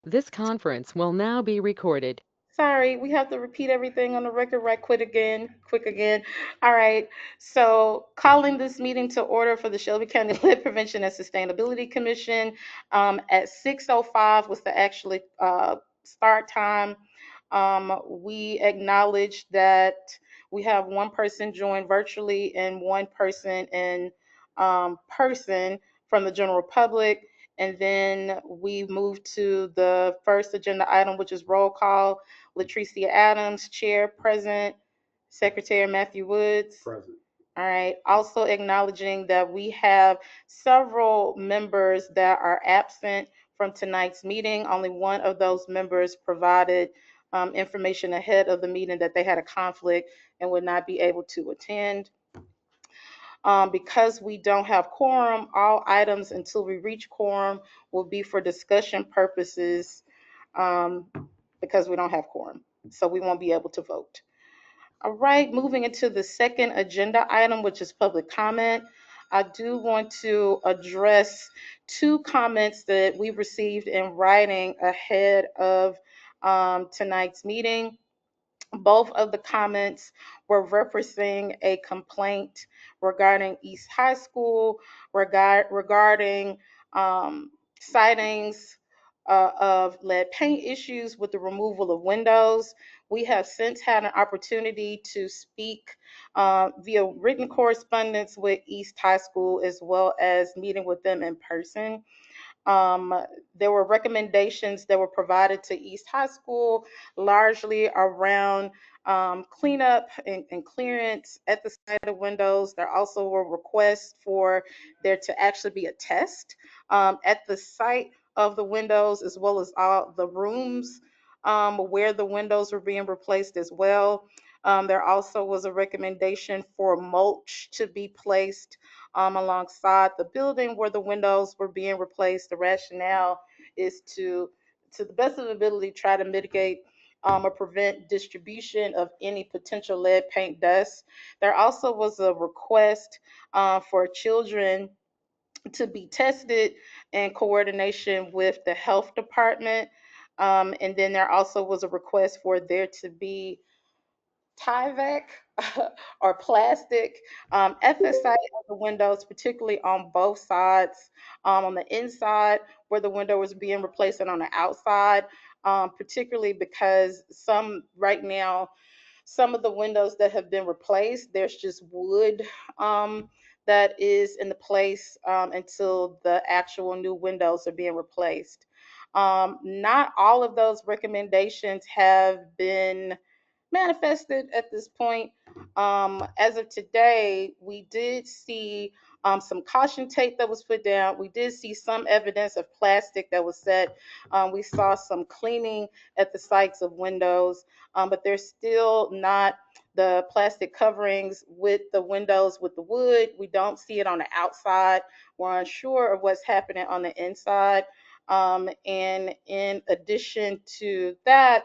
This conference will now be recorded. Sorry, we have to repeat everything on the record right quick again. All right. So calling this meeting to order for the Shelby County Lead Prevention and Sustainability Commission at 6:05 was the actually start time. We acknowledge that we have one person join virtually and one person in person from the general public. And then we move to the first agenda item, which is roll call. Latricia Adams, Chair, present. Secretary Matthew Woods. Present. All right. Also acknowledging that we have several members that are absent from tonight's meeting. Only one of those members provided information ahead of the meeting that they had a conflict and would not be able to attend. Because we don't have quorum, all items until we reach quorum will be for discussion purposes um, because we don't have quorum. So we won't be able to vote. All right, moving into the second agenda item, which is public comment. I do want to address two comments that we received in writing ahead of tonight's meeting. Both of the comments were referencing a complaint regarding East High School, regarding sightings of lead paint issues with the removal of windows. We have since had an opportunity to speak via written correspondence with East High School as well as meeting with them in person. Um, there were recommendations that were provided to East High School, largely around cleanup and clearance at the site of windows. There also were requests for there to actually be a test at the site of the windows, as well as all the rooms where the windows were being replaced as well. There also was a recommendation for mulch to be placed alongside the building where the windows were being replaced. The rationale is to the best of the ability, try to mitigate or prevent distribution of any potential lead paint dust. There also was a request for children to be tested in coordination with the health department. And then there also was a request for there to be Tyvek or plastic at the side of the windows, particularly on both sides, on the inside where the window was being replaced and on the outside, particularly because some right now, some of the windows that have been replaced, there's just wood that is in the place until the actual new windows are being replaced. Not all of those recommendations have been manifested at this point. As of today, we did see some caution tape that was put down. We did see some evidence of plastic that was set. We saw some cleaning at the sites of windows, but there's still not the plastic coverings with the windows with the wood. We don't see it on the outside. We're unsure of what's happening on the inside. And in addition to that,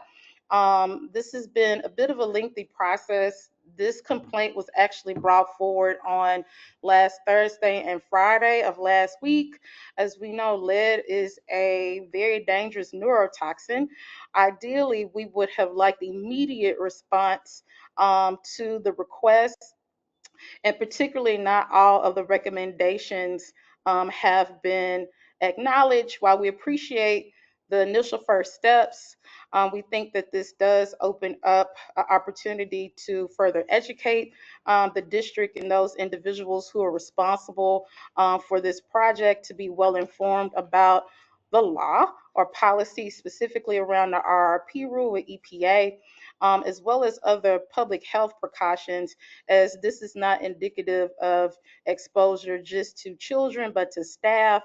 this has been a bit of a lengthy process. This complaint was actually brought forward on last Thursday and Friday of last week. As we know, lead is a very dangerous neurotoxin. Ideally, we would have liked immediate response to the request, and particularly not all of the recommendations have been acknowledged. While we appreciate the initial first steps, we think that this does open up an opportunity to further educate the district and those individuals who are responsible for this project to be well informed about the law or policy specifically around the RRP rule with EPA, as well as other public health precautions, as this is not indicative of exposure just to children, but to staff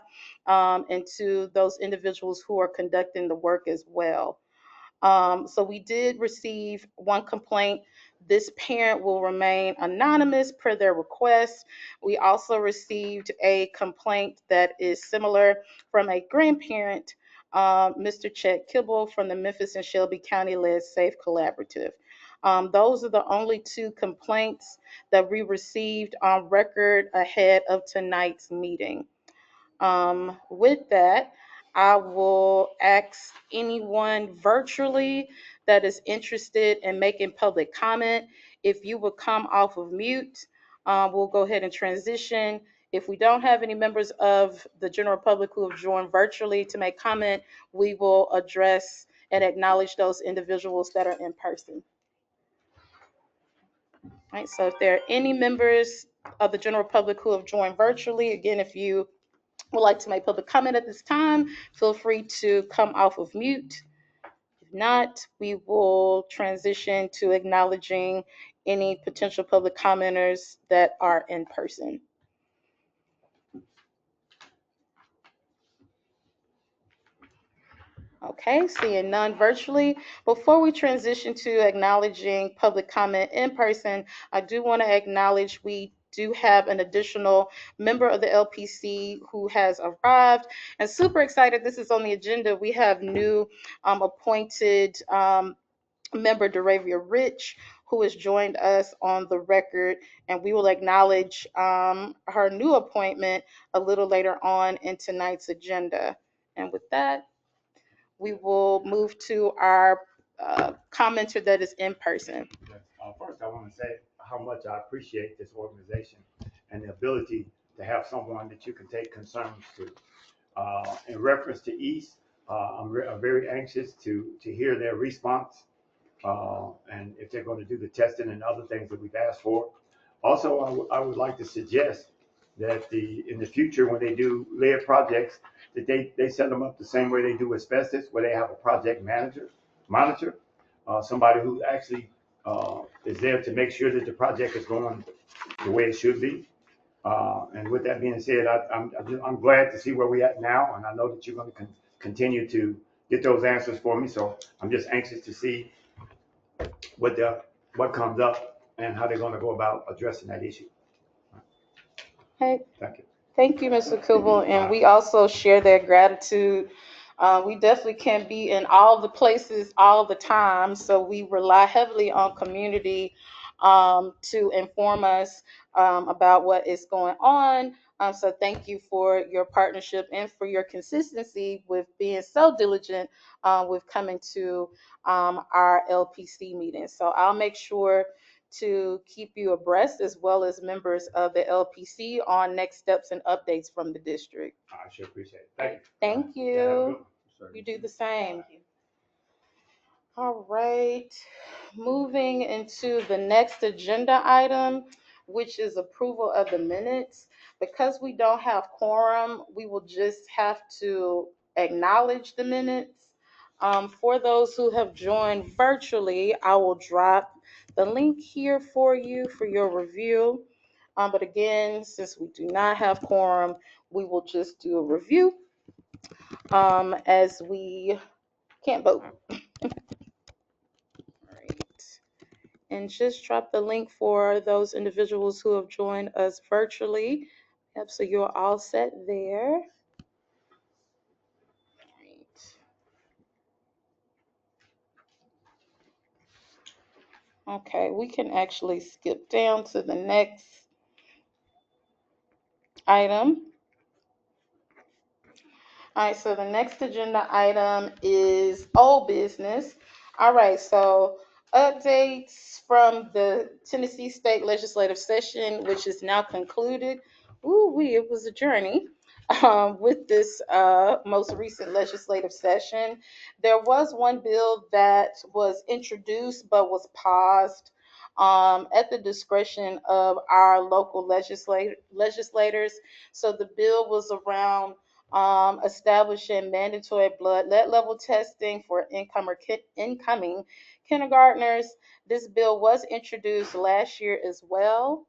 and to those individuals who are conducting the work as well. So we did receive one complaint. This parent will remain anonymous per their request. We also received a complaint that is similar from a grandparent, Mr. Chet Kibble from the Memphis and Shelby County Led Safe Collaborative. Those are the only two complaints that we received on record ahead of tonight's meeting. With that, I will ask anyone virtually that is interested in making public comment. If you would come off of mute, we'll go ahead and transition. If we don't have any members of the general public who have joined virtually to make comment, we will address and acknowledge those individuals that are in person. All right, so if there are any members of the general public who have joined virtually, again, if you would like to make public comment at this time, feel free to come off of mute. If not, we will transition to acknowledging any potential public commenters that are in person. Okay, seeing none virtually. Before we transition to acknowledging public comment in person, I do want to acknowledge we do have an additional member of the LPC who has arrived, and super excited. This is on the agenda. We have new appointed member Deravia Rich, who has joined us on the record, and we will acknowledge her new appointment a little later on in tonight's agenda. And with that, we will move to our commenter that is in person. Yes. First, I want to say how much I appreciate this organization and the ability to have someone that you can take concerns to. In reference to East, I'm very anxious to hear their response and if they're going to do the testing and other things that we've asked for. Also, I would like to suggest that in the future, when they do lead projects, that they set them up the same way they do asbestos, where they have a project monitor, somebody who actually is there to make sure that the project is going the way it should be. And with that being said, I'm glad to see where we're at now, and I know that you're going to continue to get those answers for me. So I'm just anxious to see what comes up and how they're going to go about addressing that issue. Hey, Thank you. thank you, Mr. Kubel, and we also share their gratitude. We definitely can't be in all the places all the time, so we rely heavily on community to inform us about what is going on. So thank you for your partnership and for your consistency with being so diligent with coming to our LPC meetings. So I'll make sure to keep you abreast, as well as members of the LPC, on next steps and updates from the district. I sure appreciate it. Thank you. Thank Yeah, have a good you. one. You do the same. All right. Moving into the next agenda item, which is approval of the minutes. Because we don't have quorum, we will just have to acknowledge the minutes. For those who have joined virtually, I will drop the link here for you for your review. But again, since we do not have quorum, we will just do a review as we can't vote. All right. And just drop the link for those individuals who have joined us virtually. Yep, so you're all set there. Okay, we can actually skip down to the next item. All right, so the next agenda item is old business. All right, so updates from the Tennessee State Legislative Session, which is now concluded. Ooh, it was a journey with this most recent legislative session. There was one bill that was introduced but was paused at the discretion of our local legislators. So the bill was around establishing mandatory blood lead level testing for incoming kindergartners. This bill was introduced last year as well.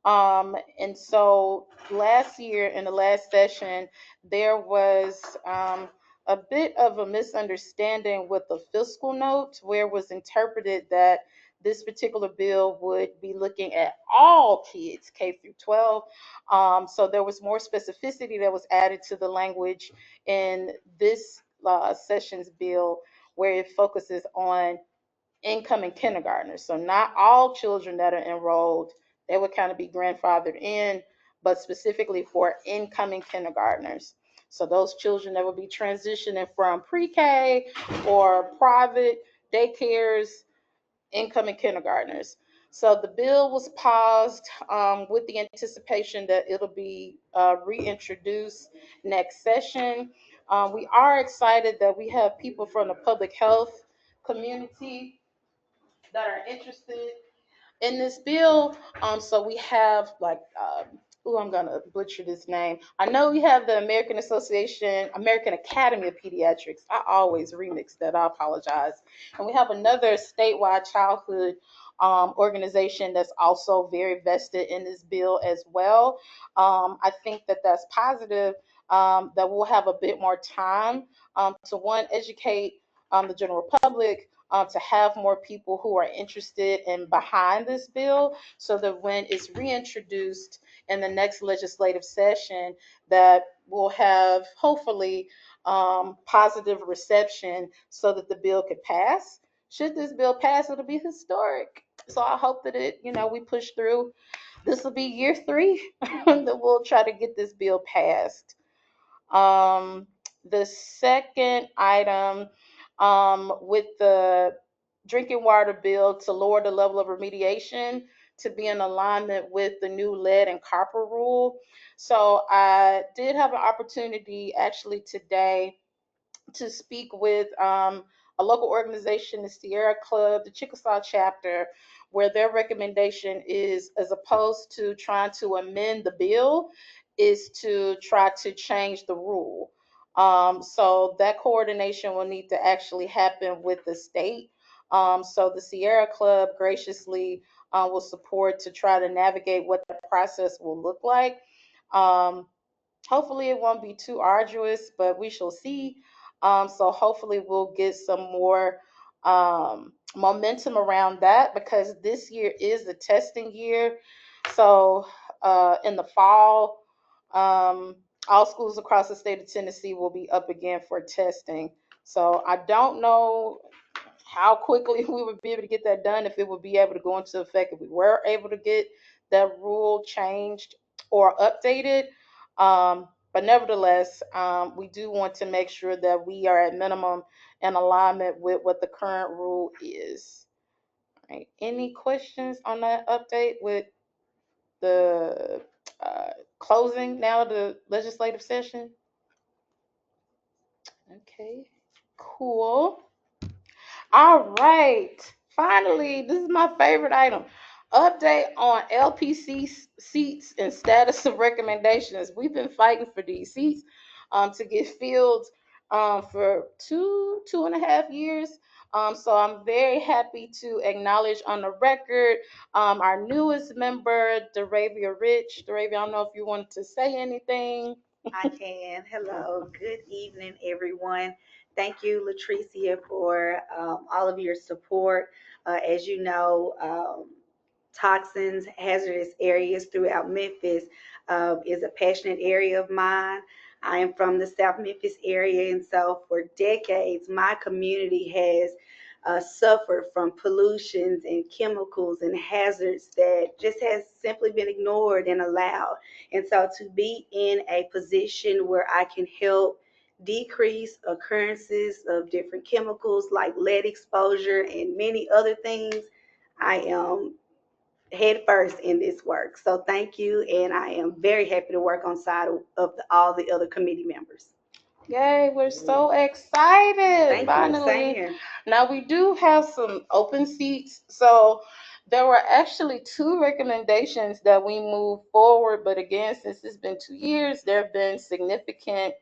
And so last year in the last session, there was a bit of a misunderstanding with the fiscal note, where it was interpreted that this particular bill would be looking at all kids K through 12. So there was more specificity that was added to the language in this session's bill, where it focuses on incoming kindergartners. So not all children that are enrolled, they would kind of be grandfathered in, but specifically for incoming kindergartners. So those children that will be transitioning from pre-K or private daycares, incoming kindergartners. So the bill was paused with the anticipation that it'll be reintroduced next session. We are excited that we have people from the public health community that are interested in this bill. So we have like, I'm gonna butcher this name. I know we have the American Academy of Pediatrics. I always remix that. I apologize. And we have another statewide childhood organization that's also very vested in this bill as well. I think that that's positive. That we'll have a bit more time to one educate the general public, to have more people who are interested and behind this bill, so that when it's reintroduced in the next legislative session, that we'll have hopefully positive reception so that the bill could pass. Should this bill pass, it'll be historic. So I hope that we push through. This will be year 3 that we'll try to get this bill passed. The second item, with the drinking water bill to lower the level of remediation to be in alignment with the new lead and copper rule. So I did have an opportunity actually today to speak with a local organization, the Sierra Club, the Chickasaw chapter, where their recommendation is, as opposed to trying to amend the bill, is to try to change the rule. So that coordination will need to actually happen with the state. So the Sierra Club graciously will support to try to navigate what the process will look like. Um, Hopefully, it won't be too arduous, but we shall see. So hopefully, we'll get some more momentum around that, because this year is the testing year. So in the fall, all schools across the state of Tennessee will be up again for testing. So I don't know how quickly we would be able to get that done, if it would be able to go into effect if we were able to get that rule changed or updated. But nevertheless, we do want to make sure that we are at minimum in alignment with what the current rule is. All right. Any questions on that update with the closing now the legislative session? Okay, cool. All right. Finally, this is my favorite item. Update on LPC seats and status of recommendations. We've been fighting for these seats to get filled for 2.5 years. So I'm very happy to acknowledge on the record our newest member, Daravia Rich. Daravia, I don't know if you wanted to say anything. I can. Hello. Good evening, everyone. Thank you, Latricia, for all of your support. As you know, toxins, hazardous areas throughout Memphis is a passionate area of mine. I am from the South Memphis area, and so for decades, my community has suffered from pollutions and chemicals and hazards that just has simply been ignored and allowed. And so to be in a position where I can help decrease occurrences of different chemicals like lead exposure and many other things, I am head first in this work. So thank you, and I am very happy to work on side of all the other committee members. Yay, we're so excited. Thank Finally. you. Same here. Now we do have some open seats. So there were actually 2 recommendations that we moved forward, but again, since it's been 2 years, there have been significant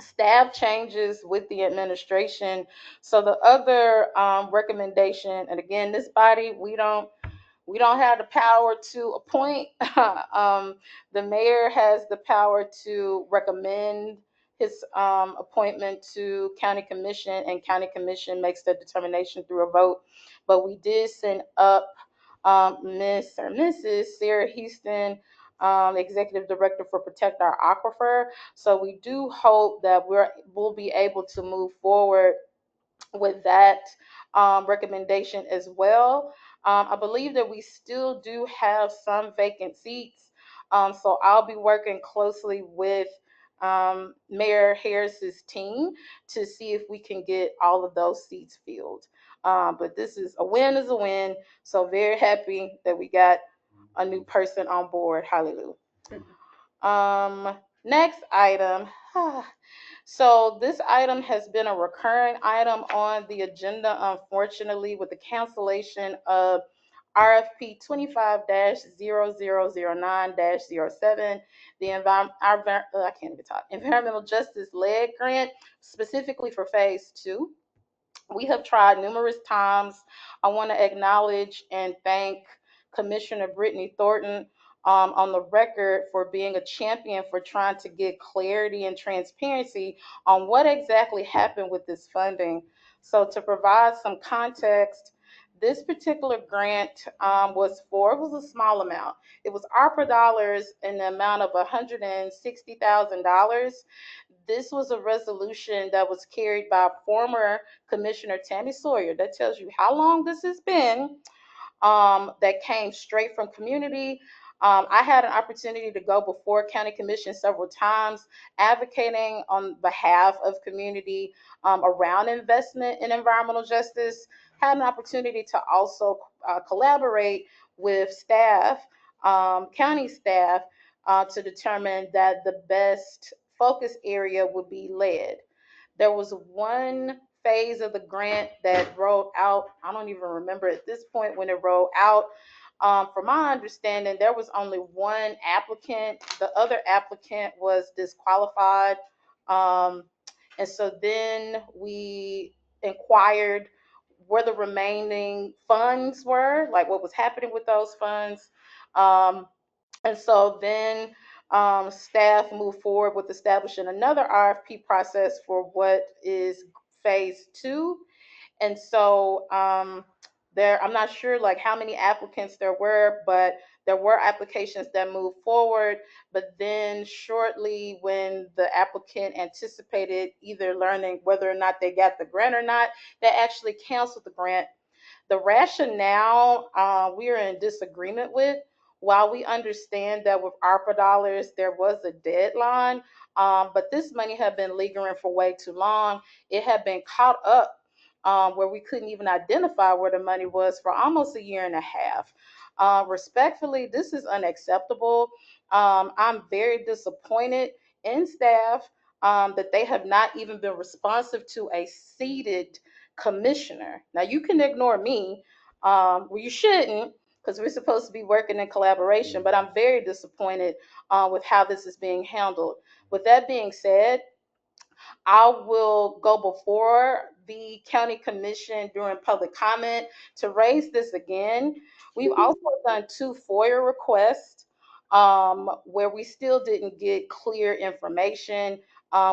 staff changes with the administration. So the other recommendation, and again, this body, we don't have the power to appoint. The mayor has the power to recommend his appointment to county commission, and county commission makes the determination through a vote. But we did send up Miss or Mrs. Sarah Houston, executive director for Protect Our Aquifer. So we do hope that we'll be able to move forward with that recommendation as well. I believe that we still do have some vacant seats. So I'll be working closely with Mayor Harris's team to see if we can get all of those seats filled. But this is a win, so very happy that we got a new person on board. Hallelujah. Next item. So this item has been a recurring item on the agenda, unfortunately, with the cancellation of RFP 25-0009-07, the I can't even talk, environmental justice lead grant, specifically for phase 2. We have tried numerous times. I want to acknowledge and thank Commissioner Brittany Thornton on the record for being a champion for trying to get clarity and transparency on what exactly happened with this funding. So, to provide some context, this particular grant it was a small amount. It was ARPA dollars in the amount of $160,000. This was a resolution that was carried by former Commissioner Tammy Sawyer. That tells you how long this has been. That came straight from community. I had an opportunity to go before county commission several times, advocating on behalf of community around investment in environmental justice. Had an opportunity to also collaborate with staff, county staff, to determine that the best focus area would be lead. There was one phase of the grant that rolled out. I don't even remember at this point when it rolled out. From my understanding, there was only one applicant. The other applicant was disqualified. And so then we inquired where the remaining funds were, like what was happening with those funds. Um, and so then staff moved forward with establishing another RFP process for what is phase 2. And so I'm not sure like how many applicants there were, but there were applications that moved forward. But then shortly, when the applicant anticipated either learning whether or not they got the grant or not, they actually canceled the grant. The rationale we are in disagreement with. While we understand that with ARPA dollars, there was a deadline, but this money had been lingering for way too long. It had been caught up where we couldn't even identify where the money was for almost a year and a half. Respectfully, this is unacceptable. I'm very disappointed in staff that they have not even been responsive to a seated commissioner. Now, you can ignore me, well, you shouldn't, because we're supposed to be working in collaboration, but I'm very disappointed with how this is being handled. With that being said, I will go before the county commission during public comment to raise this again. We've also done 2 FOIA requests where we still didn't get clear information.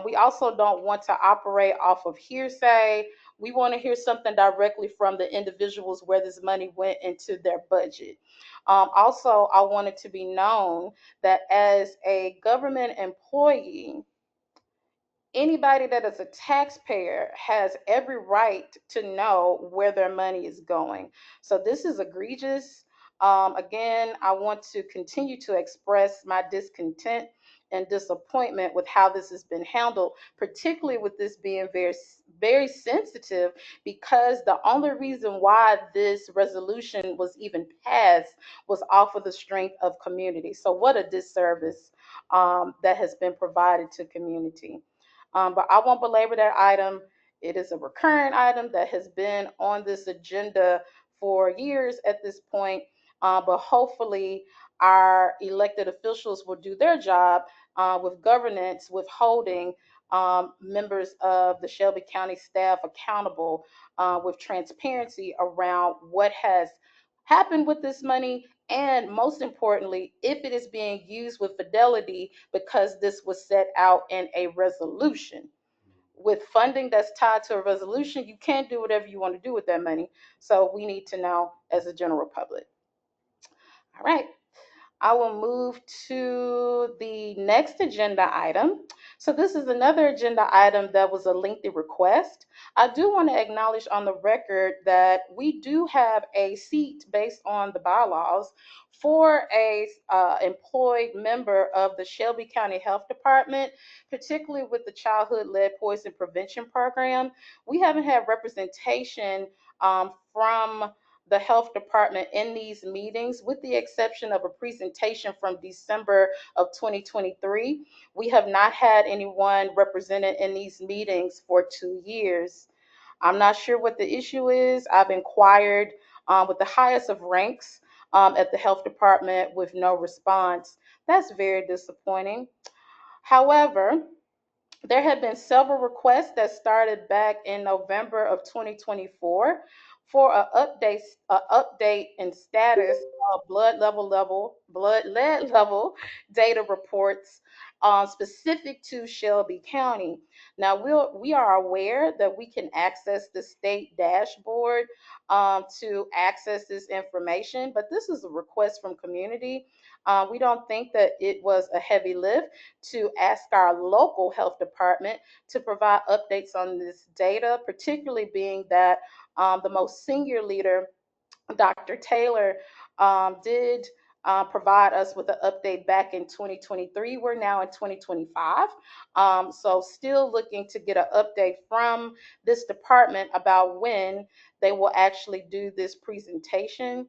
We also don't want to operate off of hearsay. We want to hear something directly from the individuals where this money went into their budget. Also, I want it to be known that as a government employee, anybody that is a taxpayer has every right to know where their money is going. So this is egregious. Again, I want to continue to express my discontent and disappointment with how this has been handled, particularly with this being very, very sensitive, because the only reason why this resolution was even passed was off of the strength of community. So what a disservice that has been provided to community. But I won't belabor that item. It is a recurrent item that has been on this agenda for years at this point. But hopefully, our elected officials will do their job with governance, with holding members of the Shelby County staff accountable with transparency around what has happened with this money, and most importantly, if it is being used with fidelity, because this was set out in a resolution. With funding that's tied to a resolution, you can't do whatever you want to do with that money. So we need to know as a general public. All right. I will move to the next agenda item. So this is another agenda item that was a lengthy request. I do want to acknowledge on the record that we do have a seat based on the bylaws for a employed member of the Shelby County Health Department, particularly with the Childhood Lead Poison Prevention Program. We haven't had representation from the health department in these meetings, with the exception of a presentation from December of 2023. We have not had anyone represented in these meetings for 2 years. I'm not sure what the issue is. I've inquired with the highest of ranks at the health department with no response. That's very disappointing. However, there have been several requests that started back in November of 2024 for a update in status of blood lead level data reports specific to Shelby County. Now we are aware that we can access the state dashboard to access this information, but this is a request from community. We don't think that it was a heavy lift to ask our local health department to provide updates on this data, particularly being that the most senior leader, Dr. Taylor, did provide us with an update back in 2023. We're now in 2025. So still looking to get an update from this department about when they will actually do this presentation.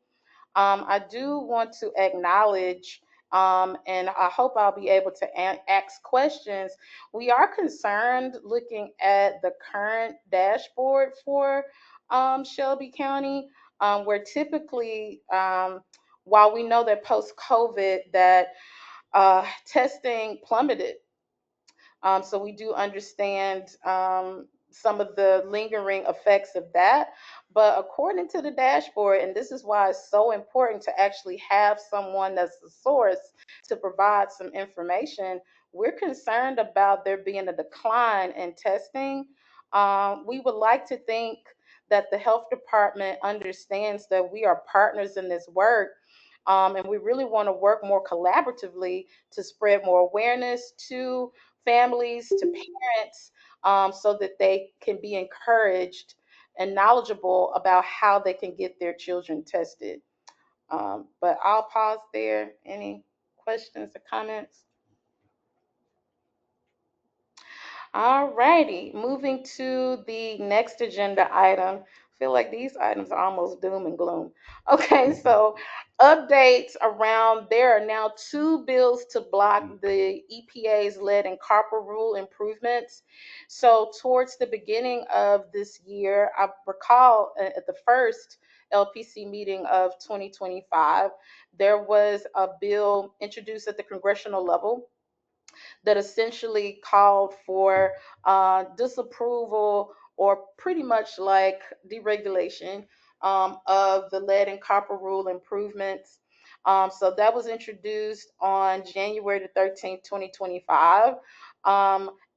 I do want to acknowledge, and I hope I'll be able to ask questions. We are concerned looking at the current dashboard for Shelby County, where typically, while we know that post COVID that testing plummeted, so we do understand some of the lingering effects of that. But according to the dashboard, and this is why it's so important to actually have someone that's the source to provide some information, we're concerned about there being a decline in testing. We would like to think that the health department understands that we are partners in this work. And we really want to work more collaboratively to spread more awareness to families, to parents, so that they can be encouraged and knowledgeable about how they can get their children tested. But I'll pause there. Any questions or comments? All righty, moving to the next agenda item. I feel like these items are almost doom and gloom. Okay, so updates around there are now two bills to block the EPA's lead and copper rule improvements. So, towards the beginning of this year, I recall at the first LPC meeting of 2025, there was a bill introduced at the congressional level that essentially called for disapproval or pretty much like deregulation of the lead and copper rule improvements. So that was introduced on January the 13th, 2025.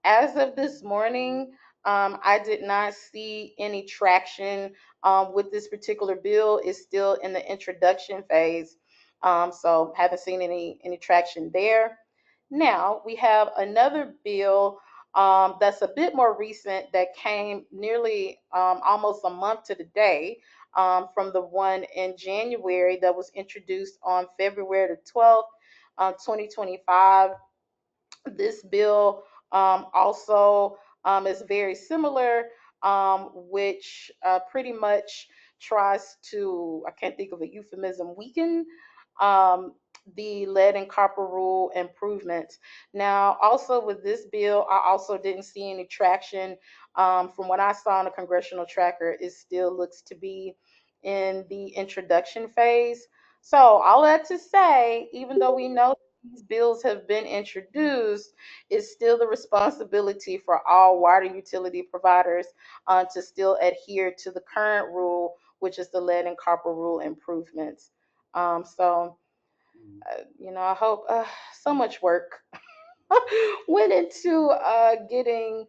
As of this morning, I did not see any traction with this particular bill. It's still in the introduction phase. So haven't seen any traction there. Now we have another bill that's a bit more recent that came nearly almost a month to the day from the one in January that was introduced on February the 12th, 2025. This bill also is very similar, which pretty much tries to, I can't think of a euphemism, weaken um, the lead and copper rule improvements. Now, also with this bill, I also didn't see any traction. From what I saw on the congressional tracker, it still looks to be in the introduction phase. So, all that to say, even though we know these bills have been introduced, it's still the responsibility for all water utility providers to still adhere to the current rule, which is the lead and copper rule improvements. I hope so much work went into getting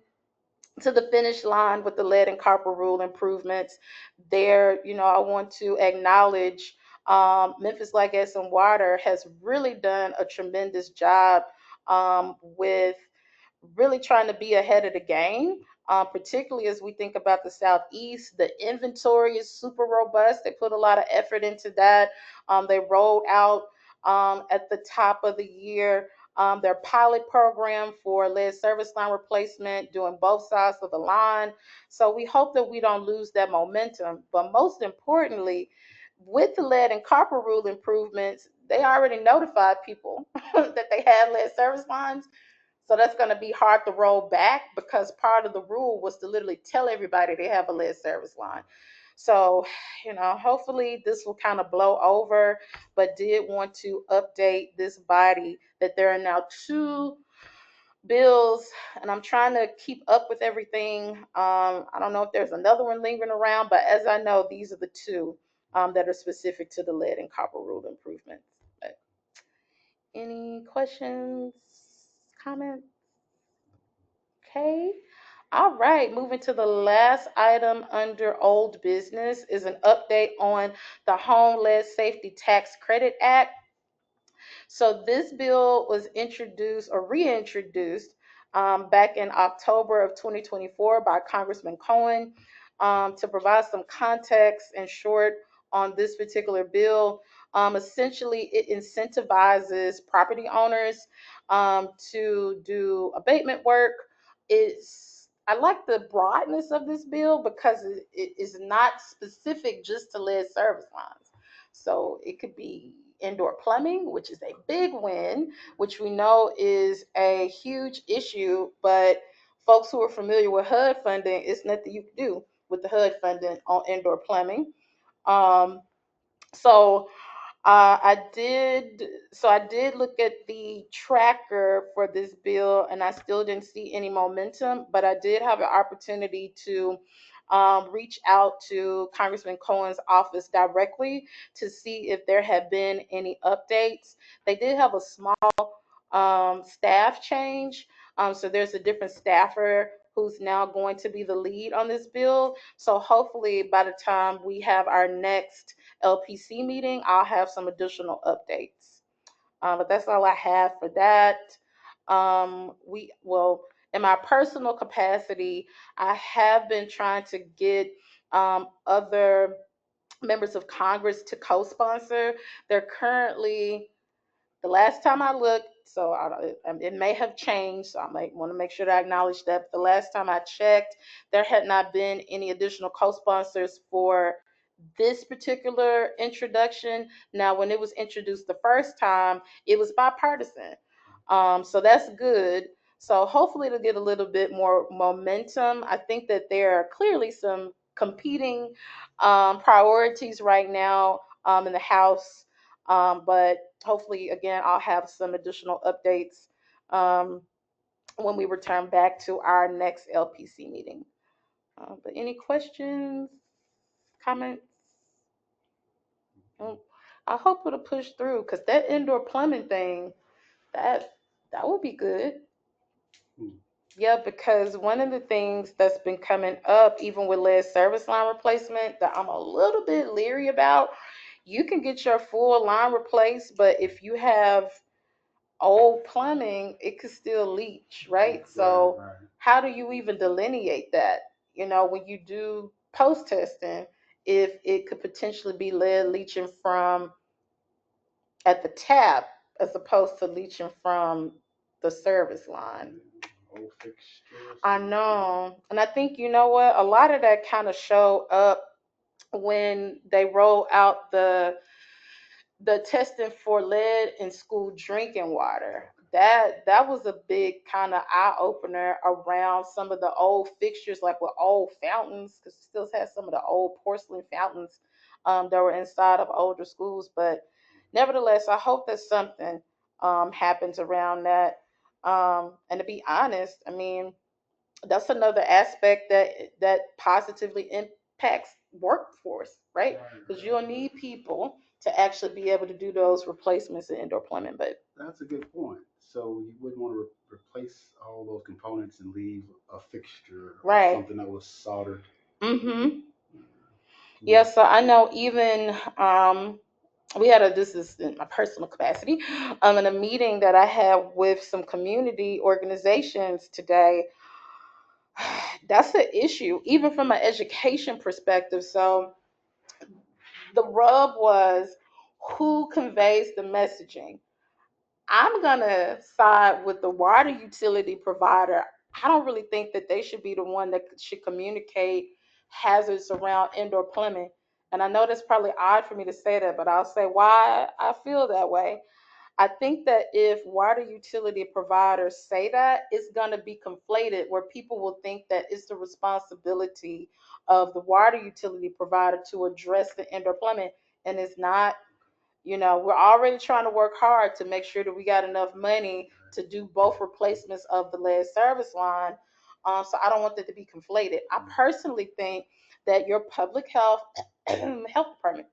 to the finish line with the lead and copper rule improvements. There, I want to acknowledge Memphis Like Gas and Water has really done a tremendous job with really trying to be ahead of the game, particularly as we think about the Southeast. The inventory is super robust. They put a lot of effort into that. They rolled out at the top of the year their pilot program for lead service line replacement, doing both sides of the line. So we hope that we don't lose that momentum. But most importantly, with the lead and copper rule improvements, they already notified people that they had lead service lines. So that's going to be hard to roll back because part of the rule was to literally tell everybody they have a lead service line. So, hopefully this will kind of blow over, but did want to update this body that there are now two bills, and I'm trying to keep up with everything. I don't know if there's another one lingering around, but as I know, these are the two that are specific to the lead and copper rule improvements. But any questions, comments? Okay. All right. Moving to the last item under old business is an update on the Home Lead Safety Tax Credit Act. So this bill was introduced or reintroduced back in October of 2024 by Congressman Cohen. To provide some context and short on this particular bill, essentially it incentivizes property owners to do abatement work. I like the broadness of this bill because it is not specific just to lead service lines. So it could be indoor plumbing, which is a big win, which we know is a huge issue, but folks who are familiar with HUD funding, it's nothing you can do with the HUD funding on indoor plumbing. Um, so I did look at the tracker for this bill, and I still didn't see any momentum. But I did have an opportunity to reach out to Congressman Cohen's office directly to see if there had been any updates. They did have a small staff change, so there's a different staffer who's now going to be the lead on this bill. So hopefully, by the time we have our next LPC meeting, I'll have some additional updates. But that's all I have for that. In my personal capacity, I have been trying to get other members of Congress to co-sponsor. They're currently, the last time I looked, so it may have changed, so I might want to make sure that I acknowledge that. But the last time I checked, there had not been any additional co-sponsors for this particular introduction. Now, when it was introduced the first time, it was bipartisan. So that's good. So hopefully it'll get a little bit more momentum. I think that there are clearly some competing priorities right now in the House. But hopefully, again, I'll have some additional updates when we return back to our next LPC meeting. But any questions, comments? I hope it'll push through because that indoor plumbing thing, that that would be good. Yeah, because one of the things that's been coming up, even with lead service line replacement, that I'm a little bit leery about, you can get your full line replaced, but if you have old plumbing, it could still leach, right? So how do you even delineate that? When you do post testing, if it could potentially be lead leaching from at the tap as opposed to leaching from the service line. I know. And I think, you know what? A lot of that kind of showed up when they roll out the testing for lead in school drinking water. That was a big kind of eye opener around some of the old fixtures, like with old fountains, because it still has some of the old porcelain fountains that were inside of older schools. But nevertheless, I hope that something happens around that. And to be honest, I mean, that's another aspect that positively impacts workforce, right? Because you'll need people to actually be able to do those replacements in indoor plumbing. But that's a good point. So you wouldn't want to replace all those components and leave a fixture or right, something that was soldered. mm-hmm. Yeah, so I know even this is in my personal capacity, in a meeting that I had with some community organizations today. That's an issue, even from an education perspective. So the rub was who conveys the messaging. I'm gonna side with the water utility provider. I don't really think that they should be the one that should communicate hazards around indoor plumbing. And I know that's probably odd for me to say that, but I'll say why I feel that way. I think that if water utility providers say that, it's going to be conflated where people will think that it's the responsibility of the water utility provider to address the indoor plumbing, and it's not. We're already trying to work hard to make sure that we got enough money to do both replacements of the lead service line. So I don't want that to be conflated. I personally think that your public health health department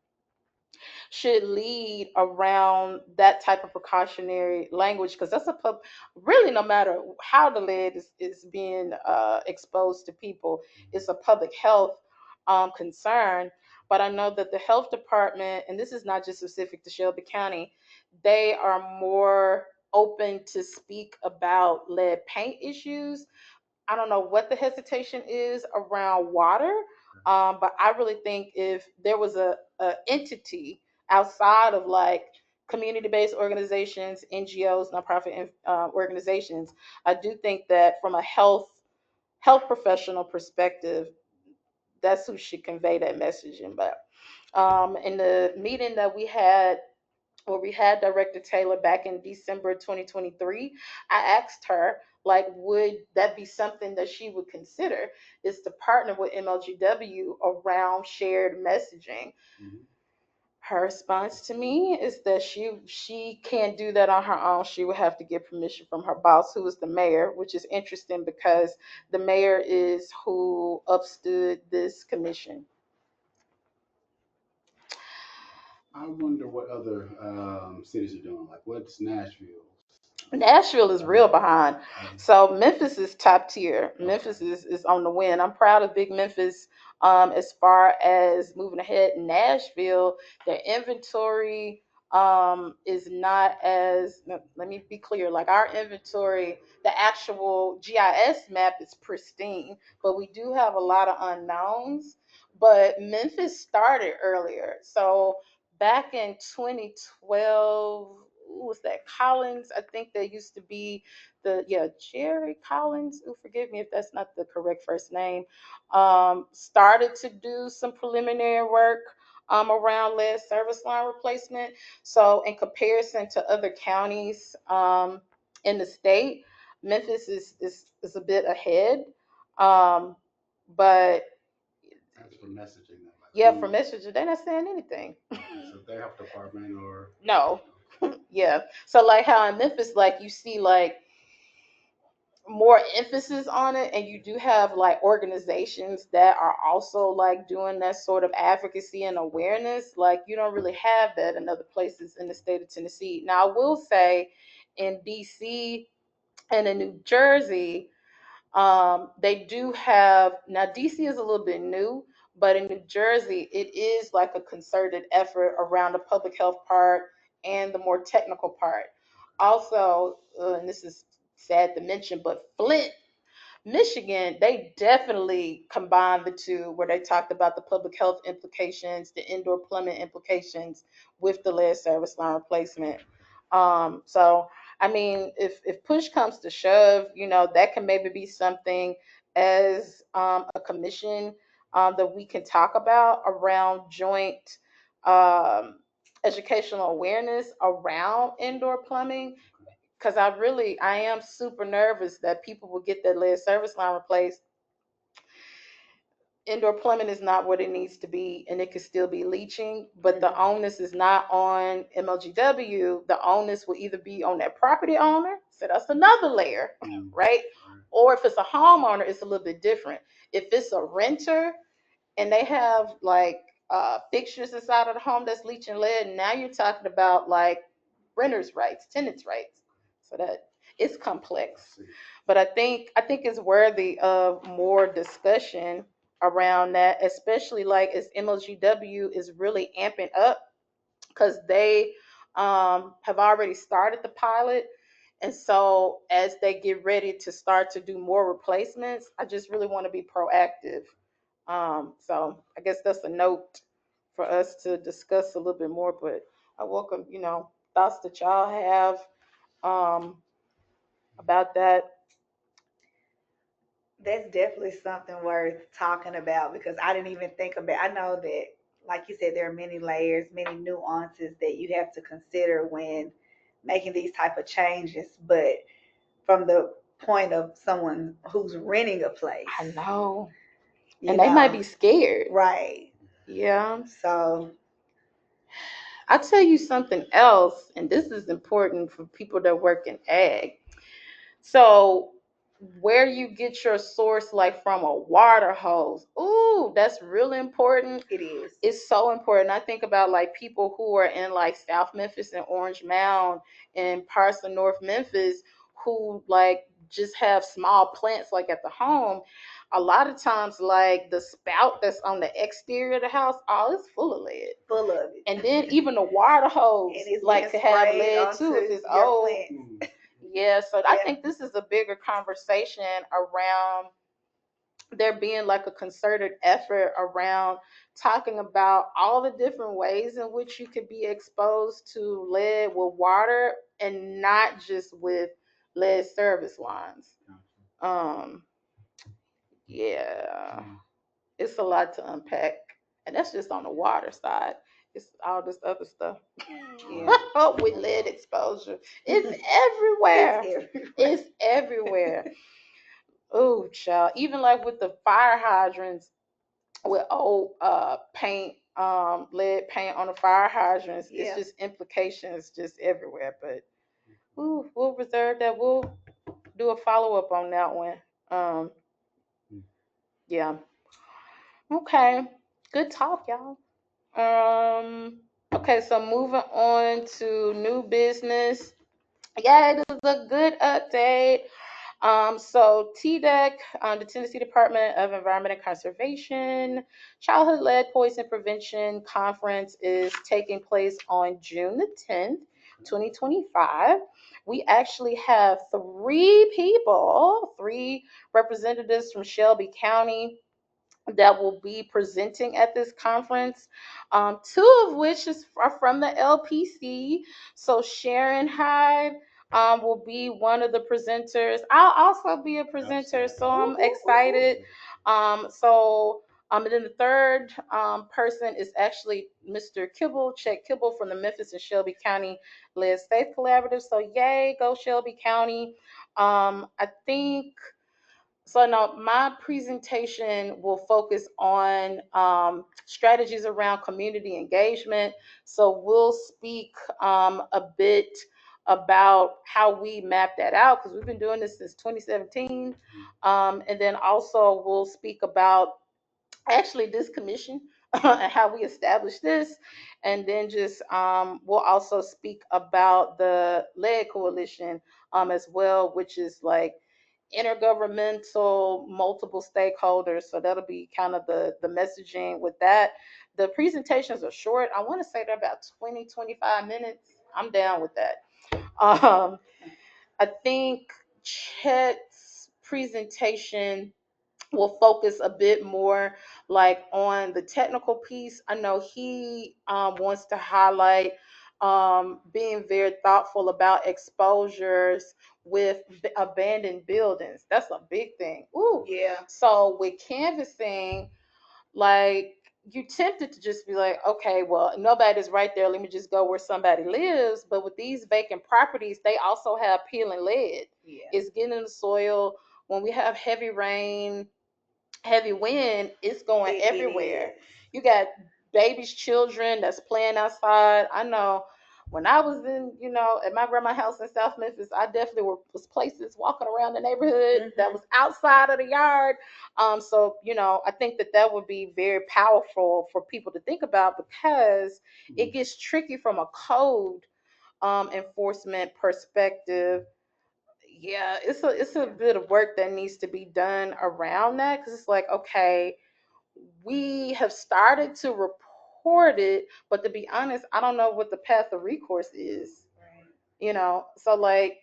should lead around that type of precautionary language, because that's really, no matter how the lead is being exposed to people, it's a public health concern. But I know that the health department, and this is not just specific to Shelby County, they are more open to speak about lead paint issues. I don't know what the hesitation is around water, but I really think if there was a entity outside of like community-based organizations, NGOs, nonprofit organizations, I do think that from a health professional perspective, that's who should convey that messaging. But in the meeting that we had, where we had Director Taylor back in December 2023, I asked her, like, would that be something that she would consider, is to partner with MLGW around shared messaging. Mhm. Her response to me is that she can't do that on her own. She would have to get permission from her boss, who is the mayor, which is interesting because the mayor is who upstood this commission. I wonder what other cities are doing. Like, what's Nashville? Nashville is real behind. So Memphis is top tier. Memphis Okay. is on the win. I'm proud of Big Memphis as far as moving ahead. Nashville, their inventory is not as, let me be clear, like our inventory, the actual GIS map is pristine, but we do have a lot of unknowns. But Memphis started earlier. So back in 2012, who was that? Collins, I think there used to be Jerry Collins. Ooh, forgive me if that's not the correct first name. Started to do some preliminary work around lead service line replacement. So in comparison to other counties in the state, Memphis is a bit ahead. Um, but That's for messaging them. Like, yeah, for messaging, they're not saying anything. okay, so their health department or No. Yeah. So like how in Memphis, like you see like more emphasis on it, and you do have like organizations that are also like doing that sort of advocacy and awareness. Like you don't really have that in other places in the state of Tennessee. Now I will say in DC and in New Jersey, they do have, now DC is a little bit new, but in New Jersey, it is like a concerted effort around the public health part and the more technical part. Also, and this is sad to mention, but Flint, Michigan, they definitely combined the two, where they talked about the public health implications, the indoor plumbing implications with the lead service line replacement. So, I mean, if push comes to shove, that can maybe be something as a commission that we can talk about around joint um, educational awareness around indoor plumbing, because I am super nervous that people will get their lead service line replaced. Indoor plumbing is not what it needs to be, and it could still be leaching, but the onus is not on MLGW. The onus will either be on that property owner, so that's another layer, right? Or if it's a homeowner, it's a little bit different. If it's a renter and they have like fixtures inside of the home that's leaching lead, and now you're talking about like renters' rights, tenants' rights. So that it's complex. But I think it's worthy of more discussion around that, especially like as MLGW is really amping up because they have already started the pilot. And so as they get ready to start to do more replacements, I just really want to be proactive. So I guess that's a note for us to discuss a little bit more. But I welcome, thoughts that y'all have about that. That's definitely something worth talking about because I didn't even think about. I know that, like you said, there are many layers, many nuances that you have to consider when making these type of changes. But from the point of someone who's renting a place, I know. you And they might know, be scared. right? Yeah. So I'll tell you something else, and this is important for people that work in ag. So where you get your source, like from a water hose, ooh, that's really important. it is. It's so important. I think about like people who are in like South Memphis and Orange Mound and parts of North Memphis who like just have small plants like at the home. A lot of times, like the spout that's on the exterior of the house, oh, it's full of lead. Full of it. And then even the water hose, And it's like, being could have sprayed lead too if onto it's your old. plants. Yeah, so I Yeah. think this is a bigger conversation around there being like a concerted effort around talking about all the different ways in which you could be exposed to lead with water and not just with lead service lines. Um, yeah, it's a lot to unpack, and that's just on the water side. It's all this other stuff. Yeah. With lead exposure, it's everywhere. It's everywhere. Oh, child. Even like with the fire hydrants, with old paint, lead paint on the fire hydrants, it's Yeah. just implications just everywhere. But ooh, we'll reserve that. We'll do a follow up on that one. Um, yeah. Okay. Good talk, y'all. Okay, so moving on to new business. Yeah, it is a good update. So TDEC, the Tennessee Department of Environment and Conservation Childhood Lead Poison Prevention Conference is taking place on June the 10th, 2025. We actually have three representatives from Shelby County that will be presenting at this conference. Two of which are from the LPC. So Sharon Hyde will be one of the presenters. I'll also be a presenter, so I'm excited. And then the third person is actually Mr. Kibble, Chet Kibble from the Memphis and Shelby County Lead Safe Collaborative. So yay, go Shelby County. I think so. Now, my presentation will focus on strategies around community engagement. So we'll speak a bit about how we map that out because we've been doing this since 2017. And then also we'll speak about actually this commission and how we established this. And then just we'll also speak about the lead coalition as well, which is like intergovernmental, multiple stakeholders. So that'll be kind of the messaging with that. The presentations are short. I want to say they're about 20-25 minutes. I'm down with that. I think Chet's presentation will focus a bit more like on the technical piece. I know he wants to highlight being very thoughtful about exposures with abandoned buildings. That's a big thing. Ooh. Yeah. So with canvassing, like you tempted to just be like, okay, well, nobody's right there. Let me just go where somebody lives. But with these vacant properties, they also have peeling lead. Yeah. It's getting in the soil. When we have heavy rain, heavy wind, it's going everywhere. You got babies, children that's playing outside. I know when I was at my grandma's house in South Memphis, I definitely was places walking around the neighborhood that was outside of the yard. So I think that would be very powerful for people to think about because it gets tricky from a code enforcement perspective. Yeah, it's a bit of work that needs to be done around that because it's like, okay, we have started to support it, but to be honest, I don't know what the path of recourse is. So like,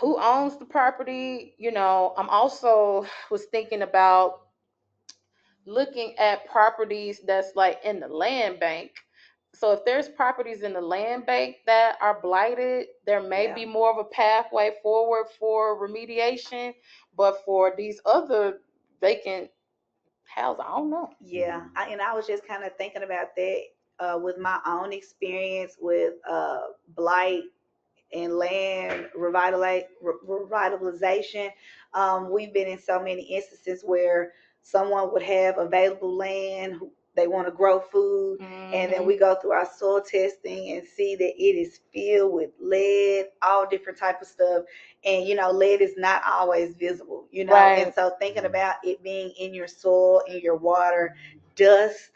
who owns the property? I'm also was thinking about looking at properties that's like in the land bank. So if there's properties in the land bank that are blighted, there may be more of a pathway forward for remediation. But for these other vacant houses, I don't know. Yeah, and I was just kind of thinking about that with my own experience with blight and land revitalization. We've been in so many instances where someone would have available land, they want to grow food, and then we go through our soil testing and see that it is filled with lead, all different type of stuff. And lead is not always visible, Right. And so thinking about it being in your soil, in your water, dust,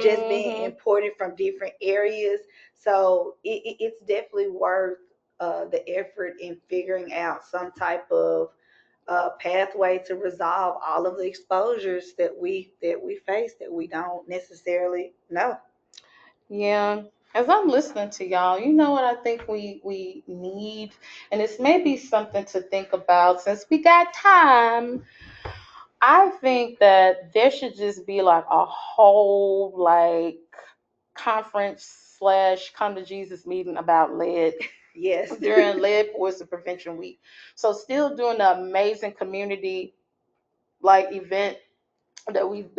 just being imported from different areas. So it's definitely worth the effort in figuring out some type of pathway to resolve all of the exposures that we face that we don't necessarily know. Yeah. As I'm listening to y'all, you know what I think we need, and it's maybe something to think about since we got time. I think that there should just be like a whole like conference slash come to Jesus meeting about lead. Yes. During Lead Poison Prevention Week. So still doing the amazing community like event that we've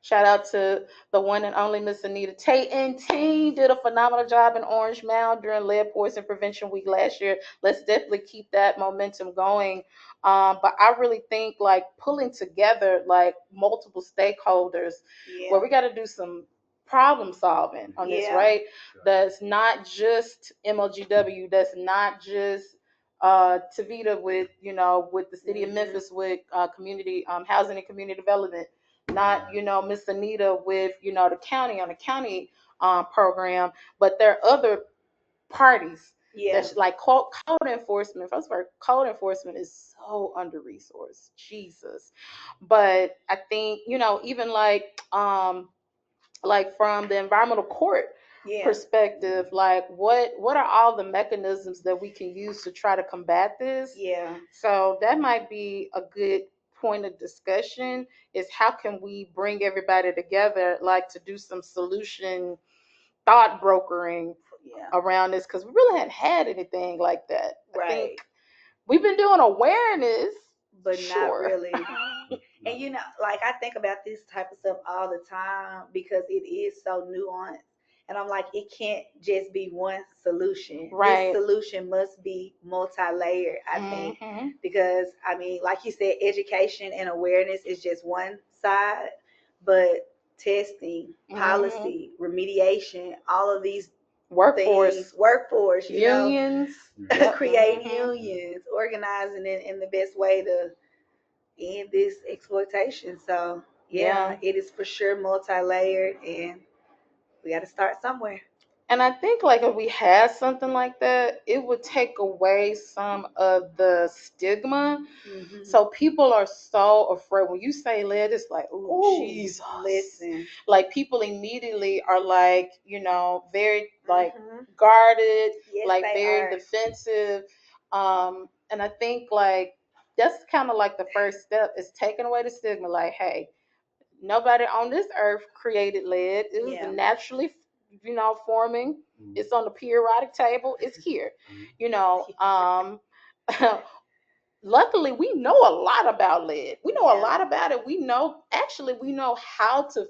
shout out to the one and only Miss Anita Tate and team did a phenomenal job in Orange Mound during Lead Poison Prevention Week last year. Let's definitely keep that momentum going. But I really think like pulling together like multiple stakeholders where we got to do some problem solving on this, right? That's not just MLGW, that's not just Tavita with with the city of Memphis with community housing and community development, not Miss Anita with the county on the county program, but there are other parties. That's like code enforcement. First of all, code enforcement is so under resourced. Jesus, but I think even like from the environmental court perspective, like what are all the mechanisms that we can use to try to combat this? So that might be a good point of discussion, is how can we bring everybody together like to do some solution thought brokering around this, because we really hadn't had anything like that. I think we've been doing awareness, but not sure. really. And like I think about this type of stuff all the time because it is so nuanced. And I'm like, it can't just be one solution. Right. This solution must be multi-layered, I think. Because I mean, like you said, education and awareness is just one side, but testing, policy, remediation, all of these workforce, unions, creating unions, organizing it in the best way to end this exploitation. So it is for sure multi-layered, and we got to start somewhere. And I think like if we had something like that, it would take away some of the stigma. So people are so afraid when you say lead, it's like, oh Jesus. Listen. Like people immediately are like, very like guarded, like very defensive. And I think like that's kind of like the first step, is taking away the stigma. Like, hey, nobody on this earth created lead. It was naturally, forming. It's on the periodic table. It's here. Luckily, we know a lot about lead. We know a lot about it. We know how to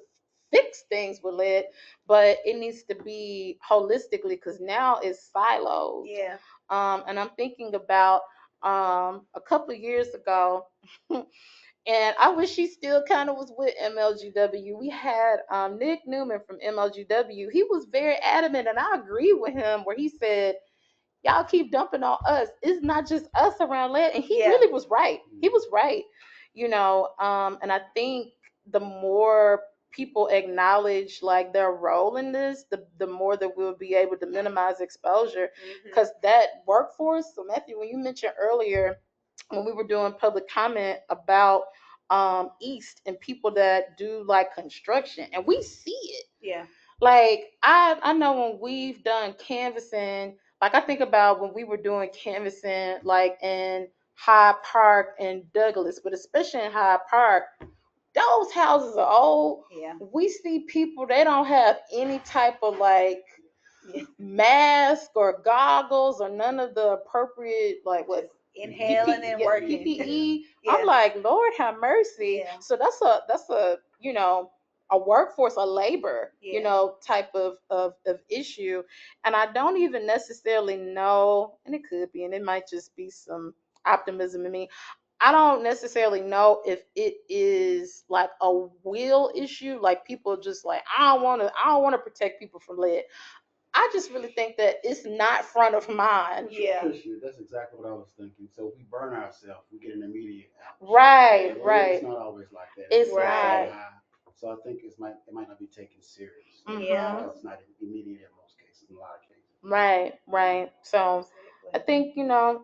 fix things with lead, but it needs to be holistically, because now it's siloed. And I'm thinking about a couple of years ago. And I wish he still kind of was with MLGW. We had Nick Newman from MLGW. He was very adamant, and I agree with him, where he said, y'all keep dumping on us. It's not just us around lead. And he really was right. He was right. And I think the more people acknowledge like their role in this, the more that we'll be able to minimize exposure. Because that workforce, so Matthew, when you mentioned earlier, when we were doing public comment about east and people that do like construction, and we see it. Yeah. Like I know when we've done canvassing, like I think about when we were doing canvassing like in Hyde Park and Douglas, but especially in Hyde Park, those houses are old. Yeah. We see people, they don't have any type of like Yeah. mask or goggles or none of the appropriate like what Inhaling and working. PPE. Yeah. I'm like, Lord have mercy. Yeah. So that's a a workforce, a labor, Yeah. type of issue. And I don't even necessarily know, and it could be, and it might just be some optimism in me. I don't necessarily know if it is like a will issue, like people just like I don't want to protect people from lead. I just really think that it's not front of mind. Yeah. That's exactly what I was thinking. So if we burn ourselves, we get an immediate ouch. Right, But right. It's not always like that. It's very not. high. So I think it might not be taken serious. Yeah. It's not immediate in most cases, in a lot of cases. Right, right. So I think,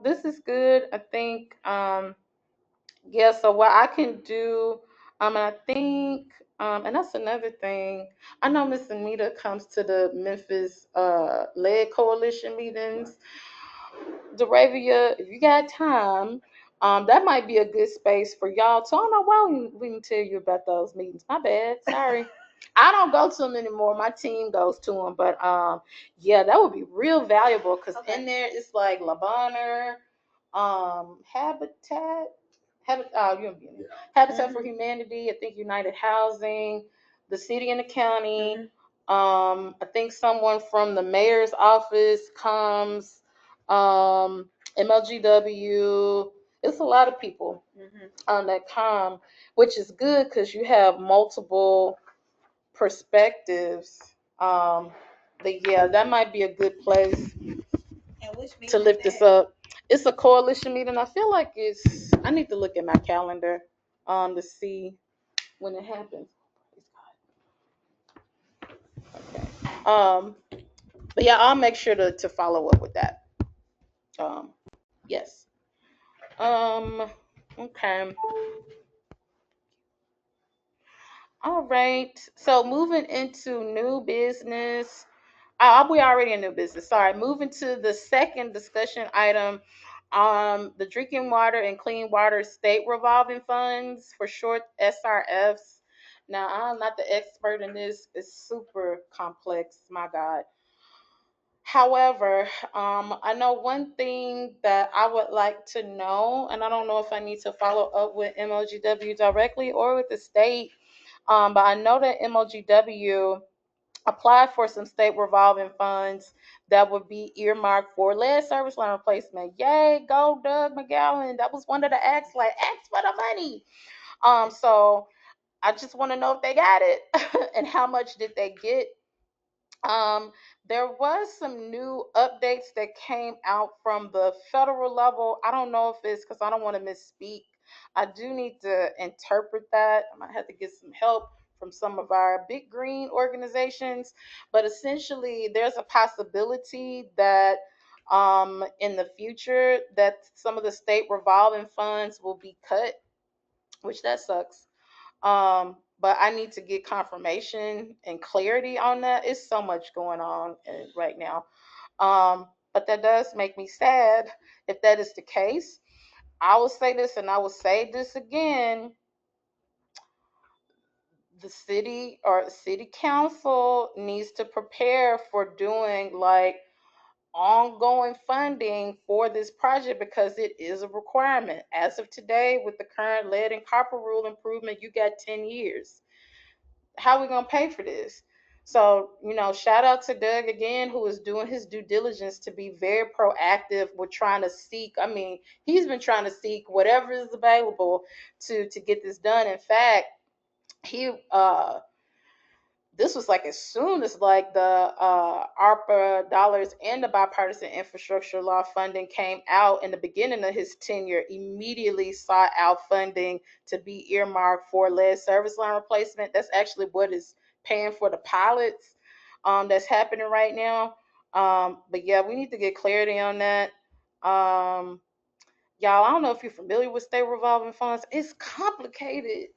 this is good. I think, yeah, so what I can do, and I think, and that's another thing. I know Miss Anita comes to the Memphis Lead Coalition meetings. Deravia, if you got time, that might be a good space for y'all. So I don't know why we can tell you about those meetings. My bad. Sorry. I don't go to them anymore. My team goes to them, but yeah, that would be real valuable because in there it's like Labanner, you don't be in there. Habitat for Humanity. I think United Housing, the city and the county. I think someone from the mayor's office comes. MLGW. It's a lot of people that come, which is good because you have multiple perspectives. But yeah, that might be a good place to lift this up. It's a coalition meeting. I feel like I need to look at my calendar to see when it happens. Okay. But yeah, I'll make sure to follow up with that. Yes. Okay. All right. So moving into new business. We already in new business. Sorry. Moving to the second discussion item. The drinking water and clean water state revolving funds, for short SRFs. Now I'm not the expert in this. It's super complex. My God. However, I know one thing that I would like to know, and I don't know if I need to follow up with MOGW directly or with the state, but I know that MOGW applied for some state revolving funds that would be earmarked for lead service line replacement. Yay, go Doug McGowan. That was one of the acts, like, ask for the money. So I just want to know if they got it and how much did they get. There was some new updates that came out from the federal level. I don't know if it's because I don't want to misspeak. I do need to interpret that. I might have to get some help from some of our big green organizations. But essentially, there's a possibility that in the future that some of the state revolving funds will be cut, which that sucks. But I need to get confirmation and clarity on that. It's so much going on right now. But that does make me sad if that is the case. I will say this and I will say this again. The city or city council needs to prepare for doing like ongoing funding for this project because it is a requirement. As of today, with the current lead and copper rule improvement, you got 10 years. How are we going to pay for this? So, shout out to Doug again, who is doing his due diligence to be very proactive with trying to seek. I mean, he's been trying to seek whatever is available to get this done. In fact, he this was like as soon as like the ARPA dollars and the bipartisan infrastructure law funding came out in the beginning of his tenure, immediately sought out funding to be earmarked for lead service line replacement. That's actually what is paying for the pilots that's happening right now. But yeah, we need to get clarity on that. Y'all, I don't know if you're familiar with state revolving funds. It's complicated.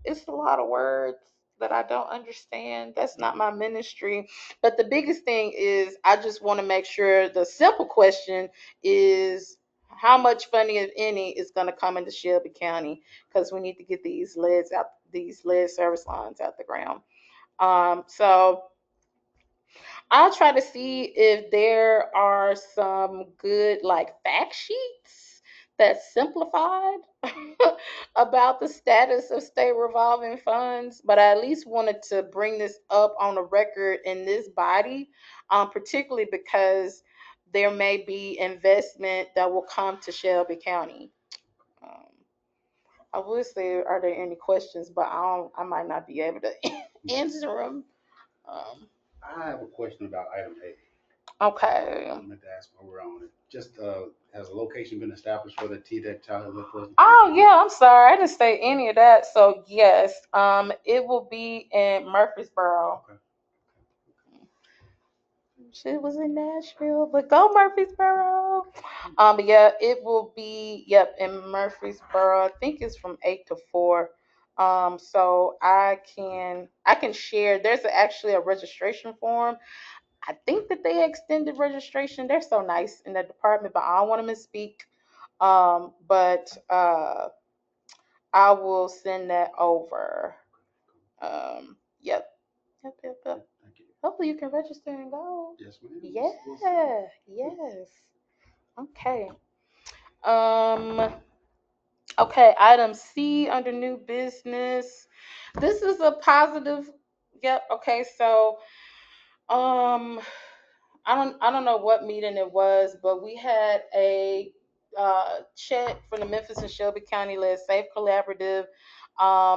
It's a lot of words that I don't understand. That's not my ministry. But the biggest thing is I just want to make sure the simple question is how much funding, if any, is going to come into Shelby County, because we need to get these lead service lines out the ground. So I'll try to see if there are some good like fact sheets that's simplified about the status of state revolving funds, but I at least wanted to bring this up on the record in this body, particularly because there may be investment that will come to Shelby County. Um, I would say, are there any questions? But I might not be able to answer them. Um, I have a question about item A. okay. I meant to ask while we're on it. Just, has a location been established for the TDEC Childhood Health Education? Oh yeah, I'm sorry, I didn't say any of that. So yes, it will be in Murfreesboro. Okay. She was in Nashville, but go Murfreesboro. But yeah, it will be in Murfreesboro. I think it's from 8 to 4. So I can share. There's actually a registration form. I think that they extended registration. They're so nice in the department, but I don't want to misspeak. But I will send that over. Yep. Yep. Thank you. Hopefully you can register and go. Yes, ma'am. Yeah. We'll see. Yes. Okay. Um. Okay. Item C under new business. This is a positive. Yep. Okay. So, um, I don't know what meeting it was, but we had a chat from the Memphis and Shelby County led Safe Collaborative,